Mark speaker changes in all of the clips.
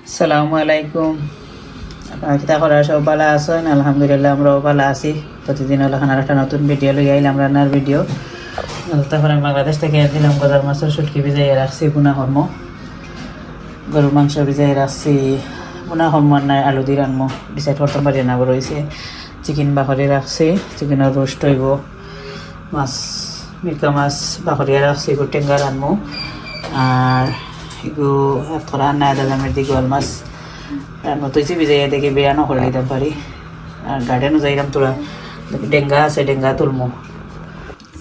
Speaker 1: আসসালামু আলাইকুম। আপনারা কিতা করার সব ভালো আছেন? আলহামদুলিল্লাহ আমরাও ভালো আছি। প্রতিদিন হলো একটা নতুন ভিডিও লই আইলাম, রান্নার ভিডিও। তারপরে আমি বাংলাদেশ থেকে দিলাম গজার মাছের শুটকি ভিজাইয়ে রাখছি, বুনা হরমো গরুর মাংস ভিজাইয়ে রাখছি, বুনা হরমো আর নাই আলু দিয়ে রানমো, ডিসাইড করতে পারি না। রয়েছে চিকেন বাকরি রাখছি, চিকেনের রোস্ট হইব, মাছ মিরকা মাছ বাকরিয়া রাখছি, এগুলো টেঙ্গা রানমো। আর এগুলো থোড়া না দালামের দিকে গোয়াল মাছ রান্না তৈছি ভিজাইয়া দেখি বেয়ানো করে দিতাম পারি। আর গার্ডেনও যাইলাম, তোরা ডেঙ্গা আছে, ডেঙ্গা তুলমো,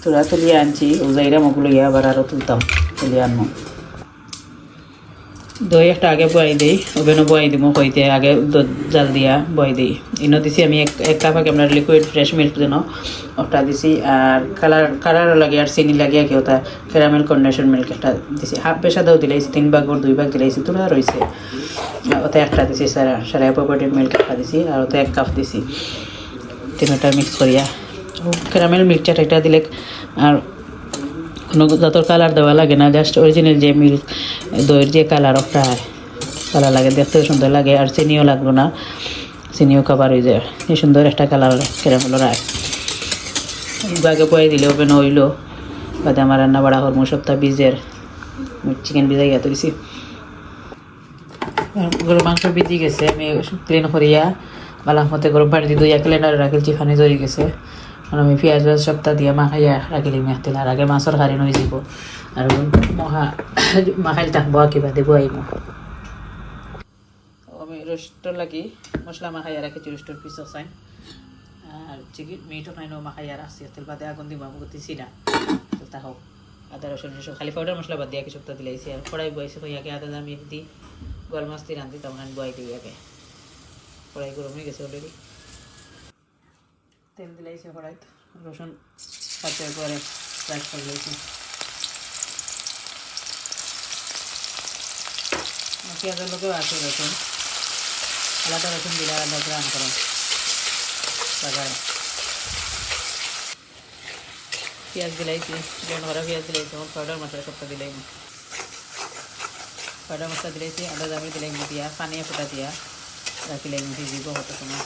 Speaker 1: তোরা তুলিয়ে আনছি, ও যাইলাম ওগুলো ইয়ে আবার আরও তুলতাম, তুলিয়ে আনমো। দই একটা আগে বয়াই দিই, ওভেনও বয়াই দিব, হইতে আগে জাল দিয়া বয়াই দিই। ইনো দিছি আমি এক কাপ আগে আমরা লিকুইড ফ্রেশ মিল্ক যেন ওটা দিছি। আর কালারও লাগে আর চিনি লাগিয়ে কেউ তা ক্যারামেল কন্ডেনসড মিল্ক একটা দিছি, হাফ পেশা দাও দিলাইছি, 3 ভাগ ওর 2 ভাগ দিলাইছি, তোরা রয়েছে ওতে একটা দিছি, সারা প্রপার্টির মিল্ক একটা দিছি, আর ওতে 1 কাপ দিছি, তিনটা মিক্স করিয়া ক্যারামেল মিল্ক চাটা দিলে আর কোনো যত কালার দেওয়া লাগে না, জাস্ট অরিজিনাল যে মিল্ক দইয়ের যে কালার ওটা কালার লাগে, দেখতেও সুন্দর লাগে। আর চিনিও লাগলো না, চিনিও কাবার হয়ে যায়, এই সুন্দর একটা কালার ক্যারামেলের রায় আগে পয়ে দিলে ওভেন হইলো। বাদে আমার রান্না বাড়া হরমো সপ্তাহ বীজের চিকেন ভিজাই গিয়ে দিছি, গরুর মাংস ভিজি গেছে, আমি ক্লিন করিয়া বালার মধ্যে গরম পানি দিয়ে 2 ক্লিনারে রাখিলছি, পানি ধরে গেছে। আমি পেঁয়াজ সপ্তাহ দিয়ে মাখাইয়া রাখিলি মেখতিল, আর আগে মাছের হারি নই যাব, আর মাখাইল থাকবো কিবা দেবো আইব। আমি রোস্টর লাগি মশলা মাখাইয়া রাখেছি, রোস্টর পিস চাই, আর চিকেন মিটও খাই মাখাইয়া রাখছি, তেল বাদে আগুন দিব দিছি না, তা হোক। আদা রসুন খালি পাউডার মশলা বাদ দিয়ে কি সপ্তাহ দিলাইছি। আর কড়াই বয়েছে হইয়াকে আদা দাম দি গোয়াল মাছ দিয়ে রান্ধি, তখন আমি বয়াই দিই আগে। কড়াই গরম হয়ে গেছে অলরেডি, তেল দিলাইছে কড়াই, রসুন কাটার পরে ফ্রাই করে দিয়েছি। পেঁয়াজের লোকেও আছে রসুন, আলাদা রসুন দিলে আলাদা গ্রাম করো বাজার। পেঁয়াজ দিলাইছি, করা পেঁয়াজ দিলাইছি, পাউডার মশলা সবটা দিলাই, পাউডার মশলা দিলাইছি, আদা দামি দিলাই দিয়া, পানি ফোটা দিয়া রাখিলাই, ভিজিব হতো সময়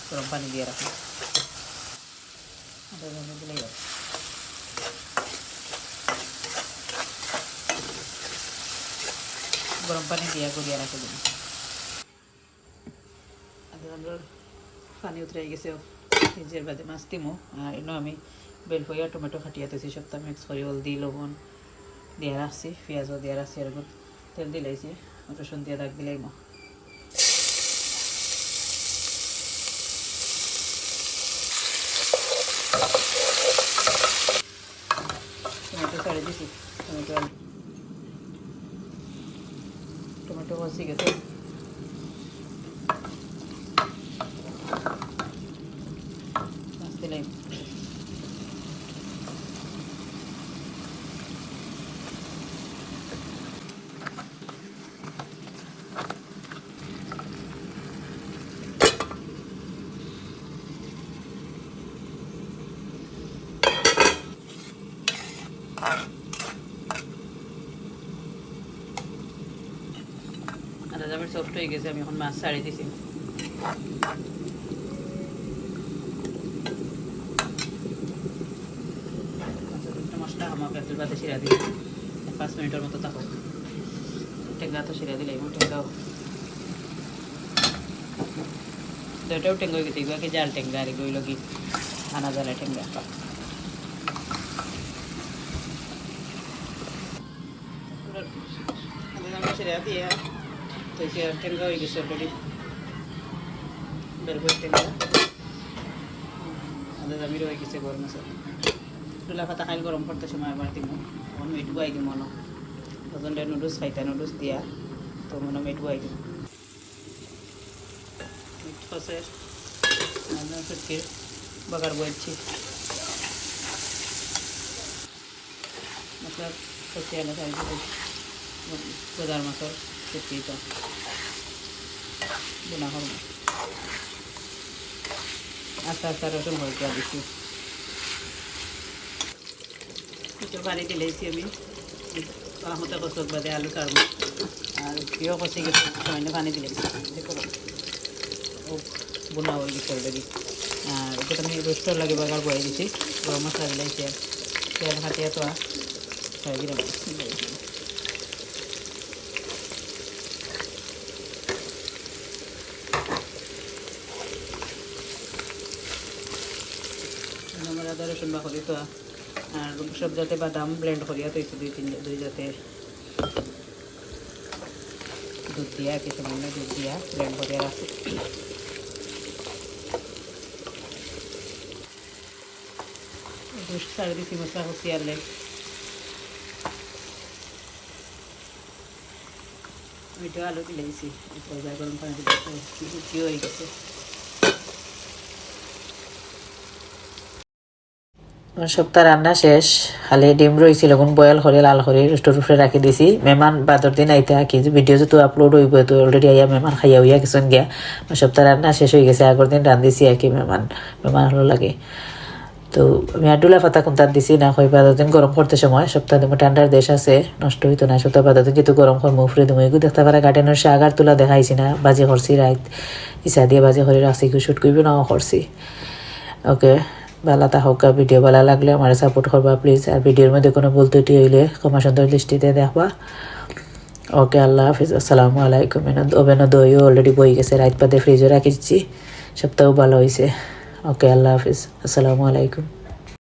Speaker 1: গরম পানি দিয়ে রাখি, আদা দামি দিলাই গরম পানি দিয়া করিয়া রাখি দিন। পানি উতরাই গেছে, ভিজের বাদে মাছ দিমো। আর এনে আমি বেলফইয়া টমেটো খাটিয়াতেছি, সপ্তাহ মিক্স করে হলদি লবণ দিয়ে রাখছি, পেঁয়াজও দিয়ে রাখছি, এরকম তেল দিলাইছি, রসুন দিয়ে দাগ দিলাই মো। টমেটো ছাড়ে দিছি, টমেটো কষি গেছে, মাছ দিলাই। আদা জামের সফট হয়ে গেছে, আমি এখন মাছ ছাড়ি দিছি। মশলা আমার পেঁয়াজের বাদে শিরা দিই, 5 মিনিটের মতো থাকুক। টেঙ্গা তো শিরা দিলে টেঙ্গাও দুটাও টেঙ্গা হয়ে গেছে, এগুলো জাল টেঙ্গা, আর এগুলো কি আনা জালে টেঙ্গা। শিরা দিয়ে তো টেঙ্গা হয়ে গেছে অলরেডি, বেরবই টেঙ্গা আদা দামির হয়ে গেছে গরম মশলা। টুলা পাতা খাইল গরম করতে সময় আবার দিব, মনে মিট বয়াই দিব, মনে ওজনটা নুডলস খাইতা, নুডলস দিয়া তো মনে মিট বয়াই দিব। মিট খসে শুটকির বাগার বয়াচ্ছি, মশলা কষি আনা খাই গজার মাছের শুটকি তো বোনা হরমো। আস্তে আস্তে রসুন হয়ে দিচ্ছি, একটু পানি দিলেছি আমি, মতো কষক বাদে আলু কাটবো, আর প্রিয় কষি গেছে সামান্য পানি দিলে দেখো ও বোনা হয়ে গেছে অলরেডি। আর এটা আমি রোস্টর লাগে বাগার বয়ে দিছি, গরম মশলা দিলাইছি আর তেল হাতিয়া তো ছয় দিলাম। আমার আদা রসুন বা করি তো আর সব যাতে বাদাম ব্লেন্ড করিয়া তো দুই যাতে দুধ দিয়া কিছু সামান্য দুধ দিয়া ব্লেন্ড করিয়া রাখি। সাড়ে দিচ্ছি মশলা কষি আনলে ওইটা আলু দিলে দিছি গরম পানি দিলে হয়ে গেছে। সপ্তাহ রান্না শেষ, খালি ডিম রয়েছিল কোন বয়েল করে লাল করে রোস্টের উপরে রাখি দিছি। মেহমান বাদর দিন আইতা কি ভিডিও যেহেতু আপলোড হইব তো অলরেডি আইয়া মেহমান খাইয়া হইয়া কিছুন গিয়া সপ্তাহ রান্না শেষ হয়ে গেছে। আগের দিন রান্ধিছি আর কি মেহমান হলো লাগে। তো আমি আডুলা পাতা কোনটার দিছি না কই বাদর দিন গরম করতে সময় সপ্তাহ দিন ঠান্ডার দেশ আছে নষ্ট হইতো না। সপ্তাহ বাদর দিন যেহেতু গরম কর মুফরে তুমি এগুলো দেখতে পারে গার্ডেনের শাক আর তুলা দেখাইছি না, বাজি করছি রাত ইসা দিয়ে বাজি করে রাখছি শুট করবি নাও করছি। ওকে ভালো থাকা, ভিডিও ভালো লাগলে আমার সাপোর্ট করবা প্লিজ। আর ভিডিওর মধ্যে কোনো ভুল ত্রুটি হইলে ক্ষমা সুন্দর দৃষ্টিতে দেখবা। ওকে আল্লাহ হাফিজ, আসসালামু আলাইকুম। ওভেনও দইও অলরেডি বই গেছে, রাত বাদে ফ্রিজে রাখি দিচ্ছি, সপ্তাহ ভালো হয়েছে। ওকে আল্লাহ হাফিজ, আসসালামু আলাইকুম।